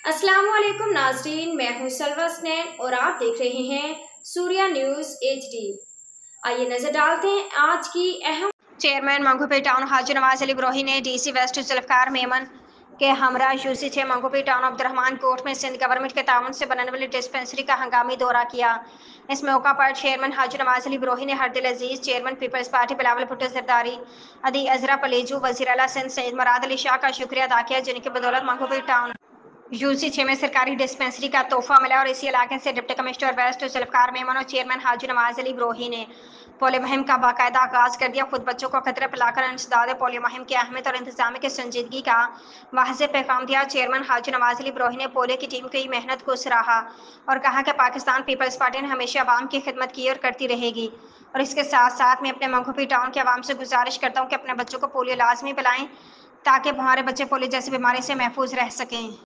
अस्सलामुअलैकुम नाज़रीन, मैं हूं सलवा स्नैन और आप देख रहे हैं सूर्या न्यूज़ HD। आइए नजर डालते हैं आज की अहम। चेयरमैन मंगूपीर टाउन हाजी नवाज अली ब्रोही ने DC वेस्ट जुल्फ़िकार मेमन के हमरा UC6 मंगूपीर टाउन अब्दुर्रहमान कोर्ट में सिंध गवर्नमेंट के ताउन से बनने वाली डिस्पेंसरी का हंगामी दौरा किया। इस मौका पर चेयरमैन हाजी नवाज अली ब्रोही ने हरदिल अजीज, chairman Peoples Party Bilawal Bhutto Zardari, Adi Azra पलेजू, वज़ीर आला सिंध सैयद मुराद अली शाह का शुक्रिया अदा किया, जिनकी बदौलत मंगूपीर टाउन UC6 में सरकारी डिस्पेंसरी का तोहफा मिला और इसी इलाके से deputy commissioner west Zulfiqar Memon और चेयरमैन हाजी नवाज अली ब्रोही ने पोलियो मुहिम का बाकायदा आगाज कर दिया। खुद बच्चों को खतरे पिलाकर इंसदाद पोलियो मुहिम की अहमियत और इंतजाम की संजीदगी का वाज़ेह पैगाम दिया। चेयरमैन हाजी नवाज अली ब्रोही ने पोलियो की टीम की मेहनत को सराहा और कहा कि पाकिस्तान पीपल्स पार्टी ने हमेशा अवाम की खिदमत की और करती रहेगी। और इसके साथ साथ मैं अपने मंगूपीर टाउन के अवाम से गुजारिश करता हूँ कि अपने बच्चों को पोलियो लाजमी पिलाएं ताकि हमारे बच्चे पोलियो जैसी बीमारी से महफूज रह सकें।